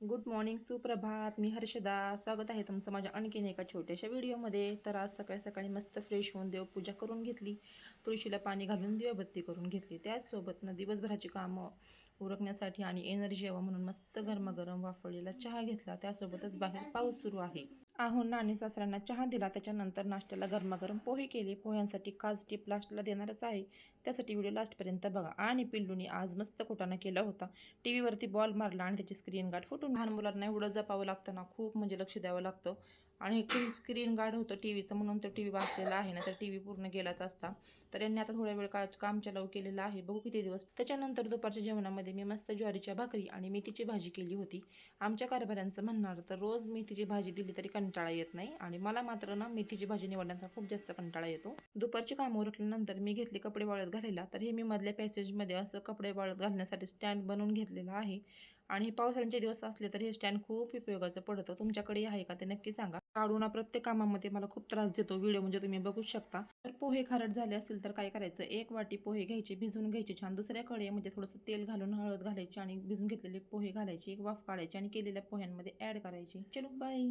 Good morning, सुप्रभात. मी हर्षदा. स्वागत आहे तुमचं माझ्या आणखीन एका छोट्याशा व्हिडिओमध्ये. तर आज सकाळी सकाळी मस्त फ्रेश होऊन देवपूजा करून घेतली. तुळशीला पाणी घालून दिवाबत्ती करून घेतली. त्याचसोबत दिवसभराची कामं उरकण्यासाठी आणि एनर्जी यावं म्हणून मस्त गरमागरम वाफवलेला चहा घेतला. त्यासोबतच बाहेर पाऊस सुरू आहे. आहोंना आणि सासऱ्यांना चहा दिला. त्याच्यानंतर नाश्त्याला गरमागरम पोहे केले. पोह्यांसाठी खास टिप लास्टला देणारच आहे, त्यासाठी व्हिडिओ लास्टपर्यंत बघा. आणि पिल्लूनी आज मस्त कुटाणा केला होता. टीव्हीवरती बॉल मारला आणि त्याची स्क्रीन गार्ड फुटून. लहान मुलांना एवढं जपावं लागतं ना, खूप लक्ष द्यावं लागतं. आणि स्क्रीन गार्ड होतं टीव्हीचं म्हणून तो टीव्ही वाचलेला आहे ना, तर टीव्ही पूर्ण गेलाच असता. तर यांनी आता थोड्या वेळ काम चालू केलेलं आहे, बघू किती दिवस. त्याच्यानंतर दुपारच्या जेवणामध्ये मी मस्त ज्वारीच्या भाकरी आणि मेथीची भाजी केली होती. आमच्या कारभाऱ्यांचं म्हणणार तर रोज मेथीची भाजी दिली तरी कंटाळा येत नाही, आणि मला मात्र ना मेथीची भाजी निवडण्याचा खूप जास्त कंटाळा येतो. दुपारची कामं उरकल्यानंतर मी घेतले कपडे वाळत घालायला. तर हे मी मधल्या पॅसेजमध्ये असं कपडे वाळत घालण्यासाठी स्टँड बनवून घेतलेलं आहे. आणि पावसाळ्याचे दिवस असले तर हे स्टँड खूप उपयोगाचं पडतं. तुमच्याकडे आहे का ते नक्की सांगा. काढून प्रत्येक कामामध्ये मला खूप त्रास देतो व्हिडिओ, तुम्ही बघूच शकता. तर पोहे खारट झाले असतील तर काय करायचं, एक वाटी पोहे घ्यायचे, भिजवून घ्यायचे छान. दुसऱ्या कढईमध्ये थोडंसं तेल घालून हळद घालायची आणि भिजून घेतलेले पोहे घालायचे, एक वाफ काढायची आणि केलेल्या पोह्यांमध्ये ॲड करायची. चलो बाय.